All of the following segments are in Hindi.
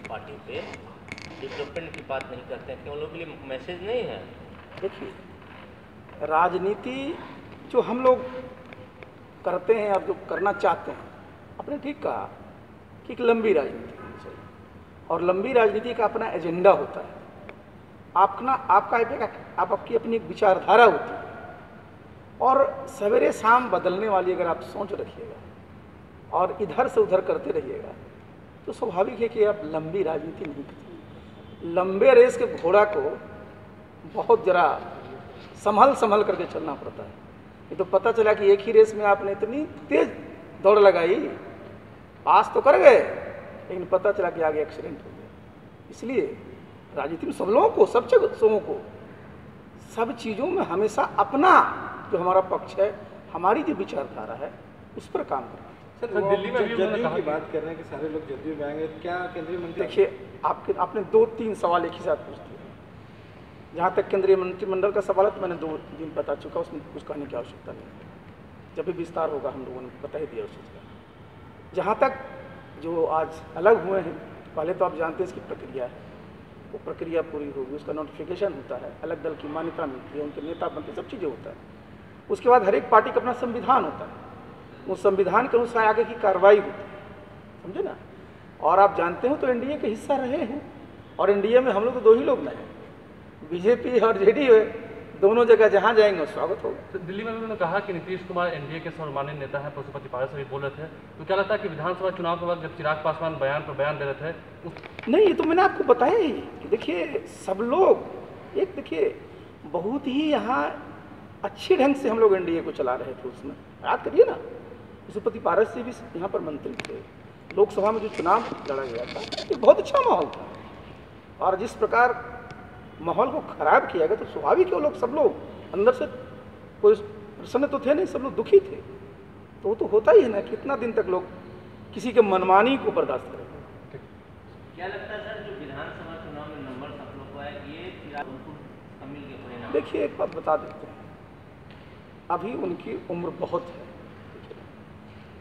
पार्टी पे डेवलपमेंट की बात नहीं करते हैं, क्यों लोगों के लिए मैसेज नहीं है? देखिए, राजनीति जो हम लोग करते हैं और जो करना चाहते हैं, आपने ठीक कहा कि एक लंबी राजनीति होनी चाहिए और लंबी राजनीति का अपना एजेंडा होता है। आपकी अपनी एक विचारधारा होती है और सवेरे शाम बदलने वाली अगर आप सोच रखिएगा और इधर से उधर करते रहिएगा तो स्वाभाविक है कि आप लंबी राजनीति नहीं करते। लंबे रेस के घोड़ा को बहुत जरा संभल करके चलना पड़ता है। ये तो पता चला कि एक ही रेस में आपने इतनी तेज दौड़ लगाई, पास तो कर गए, लेकिन पता चला कि आगे एक्सीडेंट हो गया। इसलिए राजनीति में सब लोगों को, सब जगहों को, सब चीज़ों में हमेशा अपना जो हमारा पक्ष है, हमारी जो विचारधारा है, उस पर काम करना। सर, दिल्ली में जदयू की बात कर रहे हैं कि सारे लोग जदयू में आएंगे, क्या केंद्रीय मंत्री? देखिए, आपने 2-3 सवाल एक ही साथ पूछ दिए। जहाँ तक केंद्रीय मंत्रिमंडल का सवाल है तो मैंने 2 दिन बता चुका, उसमें कुछ कहने की आवश्यकता नहीं है। जब भी विस्तार होगा हम लोगों ने बता ही दिया उस चीज़ का। जहाँ तक जो आज अलग हुए हैं, पहले तो आप जानते हैं इसकी प्रक्रिया है, वो प्रक्रिया पूरी होगी, उसका नोटिफिकेशन होता है, अलग दल की मान्यता मिलती है, उनके नेता बनते, सब चीज़ें होता है। उसके बाद हर एक पार्टी का अपना संविधान होता है, उस संविधान के अनुसार आगे की कार्रवाई होती है, समझे ना। और आप जानते हो तो एनडीए के हिस्सा रहे हैं और एनडीए में हम लोग तो 2 ही लोग नहीं हैं, बीजेपी और जेडीयू है, दोनों जगह जहाँ जाएंगे स्वागत होगा। तो दिल्ली में उन्होंने कहा कि नीतीश कुमार एनडीए के सर्वमान्य नेता है, पशुपति पारस भी बोल रहे थे, तो क्या लगता है कि विधानसभा चुनाव के बाद जब चिराग पासवान बयान पर बयान दे रहे थे नहीं, ये तो मैंने आपको बताया ही कि देखिए सब लोग एक, देखिए बहुत ही यहाँ अच्छे ढंग से हम लोग एनडीए को चला रहे थे। उसमें याद करिए ना, पशुपति पारस जी भी यहाँ पर मंत्री थे, लोकसभा में जो चुनाव लड़ा गया था एक बहुत अच्छा माहौल था, और जिस प्रकार माहौल को खराब किया गया तो स्वाभाविक है लोग, सब लोग अंदर से कोई प्रसन्न तो थे नहीं, सब लोग दुखी थे। तो वो तो होता ही है ना, कितना दिन तक लोग किसी के मनमानी को बर्दाश्त करेंगे। क्या लगता है सर, जो विधानसभा चुनाव में नंबर सब लोग को है, ये शामिल के परिणाम? देखिए, एक बात बता देते हैं, अभी उनकी उम्र बहुत है।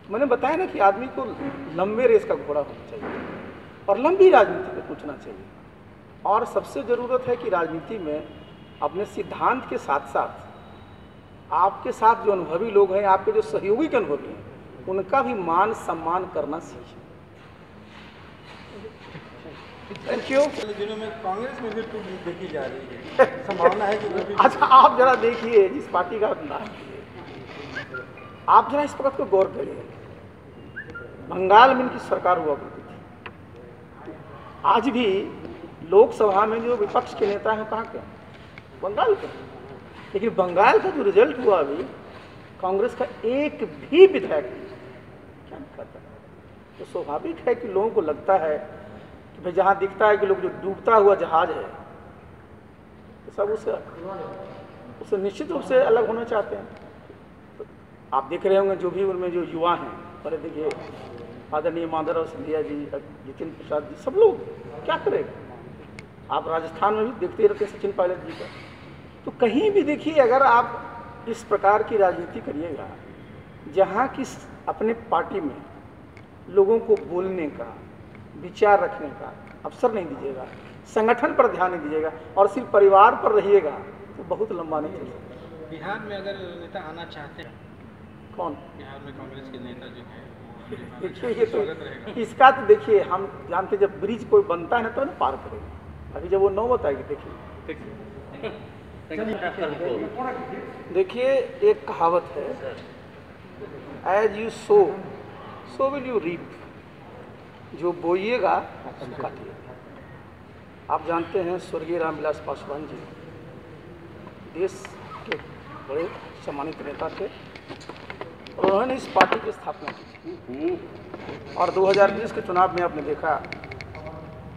मैंने बताया ना कि आदमी को लंबे रेस का घोड़ा होना चाहिए और लंबी राजनीति में पूछना चाहिए, और सबसे ज़रूरत है कि राजनीति में अपने सिद्धांत के साथ साथ आपके साथ जो अनुभवी लोग हैं, आपके जो सहयोगी के अनुभवी हैं, उनका भी मान सम्मान करना सीखें। Thank you. दिनों में कांग्रेस में भी टूट देखी जा रही है, संभावना है कि अच्छा, आप जरा देखिए जिस पार्टी का नाम है, आप जरा इस वक्त को गौर करिए। बंगाल में इनकी सरकार हुआ करती थी, आज भी लोकसभा में जो विपक्ष के नेता हैं कहाँ के? बंगाल के। लेकिन बंगाल का जो रिजल्ट हुआ अभी, कांग्रेस का एक भी विधायक क्या नहीं करता। तो स्वाभाविक है कि लोगों को लगता है कि भाई जहाँ दिखता है कि लोग जो डूबता हुआ जहाज है, तो सब उससे निश्चित रूप से अलग होना चाहते हैं। तो आप देख रहे होंगे जो भी उनमें जो युवा हैं, पहले देखिए आदरणीय माधवराव सिंधिया जी, जितिन प्रसाद जी, सब लोग क्या करेंगे। आप राजस्थान में भी देखते रहते सचिन पायलट जी का। तो कहीं भी देखिए, अगर आप इस प्रकार की राजनीति करिएगा जहाँ की अपने पार्टी में लोगों को बोलने का, विचार रखने का अवसर नहीं दीजिएगा, संगठन पर ध्यान नहीं दीजिएगा और सिर्फ परिवार पर रहिएगा, तो बहुत लंबा नहीं चल सकता। बिहार में अगर नेता आना चाहते हैं, कौन? बिहार में कांग्रेस के नेता जो है, देखिए ये तो इसका तो देखिए हम जानते, जब ब्रिज कोई बनता है ना तो ना पार करेगा, अभी जब वो नौबत आएगी देखिए। देखिए, एक कहावत है, as you sow will you reap, जो बोइएगा उसको काटिएगा। आप जानते हैं स्वर्गीय रामविलास पासवान जी देश के बड़े सम्मानित नेता थे और उन्होंने इस पार्टी की स्थापना की और 2020 के चुनाव में आपने देखा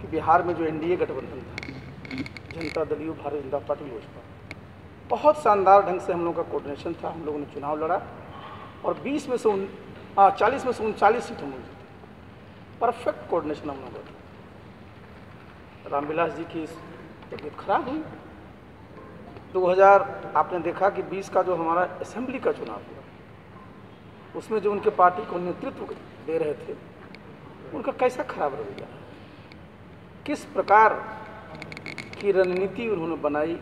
कि बिहार में जो एनडीए गठबंधन था, जनता दल यू, भारतीय जनता पार्टी, लोजपा, बहुत शानदार ढंग से हम लोगों का कोऑर्डिनेशन था। हम लोगों ने चुनाव लड़ा और 40 में से 39 सीटें मिल गई। परफेक्ट कोऑर्डिनेशन हम लोगों का। रामविलास जी की तबीयत खराब हुई। 2000 आपने देखा कि 20 का जो हमारा असेंबली का चुनाव हुआ, उसमें जो उनके पार्टी को नेतृत्व दे रहे थे, उनका कैसा खराब रवैया है। किस प्रकार की रणनीति उन्होंने बनाई,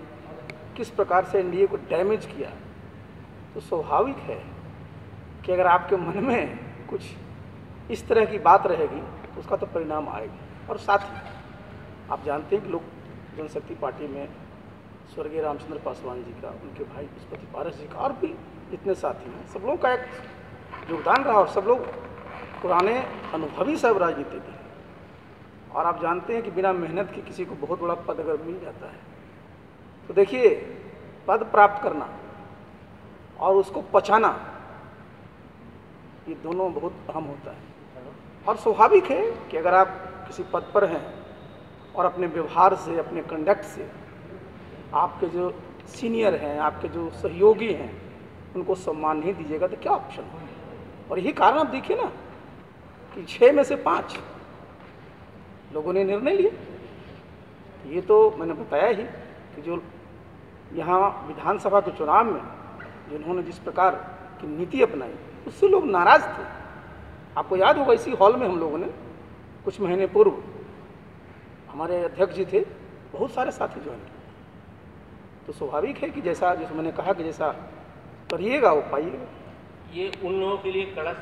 किस प्रकार से एनडीए को डैमेज किया, तो स्वाभाविक है कि अगर आपके मन में कुछ इस तरह की बात रहेगी तो उसका तो परिणाम आएगा। और साथ ही आप जानते हैं कि लोक जनशक्ति पार्टी में स्वर्गीय रामचंद्र पासवान जी का, उनके भाई पुष्पति पारस जी का और भी जितने साथी हैं, सब लोगों का एक योगदान रहा और सब लोग पुराने अनुभवी सब राजनीतिज्ञ हैं। और आप जानते हैं कि बिना मेहनत के किसी को बहुत बड़ा पद अगर मिल जाता है तो देखिए, पद प्राप्त करना और उसको पचाना, ये दोनों बहुत अहम होता है। और स्वाभाविक है कि अगर आप किसी पद पर हैं और अपने व्यवहार से, अपने कंडक्ट से आपके जो सीनियर हैं, आपके जो सहयोगी हैं, उनको सम्मान नहीं दीजिएगा तो क्या ऑप्शन होगा। और यही कारण आप देखिए ना कि 6 में से 5 लोगों ने निर्णय लिया। ये तो मैंने बताया ही कि जो यहाँ विधानसभा के चुनाव में जिन्होंने जिस प्रकार की नीति अपनाई उससे लोग नाराज थे। आपको याद होगा, इसी हॉल में हम लोगों ने कुछ महीने पूर्व, हमारे अध्यक्ष जी थे, बहुत सारे साथी ज्वाइन किए। तो स्वाभाविक है कि जैसा मैंने कहा कि जैसा करिएगा वो पाइएगा। ये उन लोगों के लिए कड़ा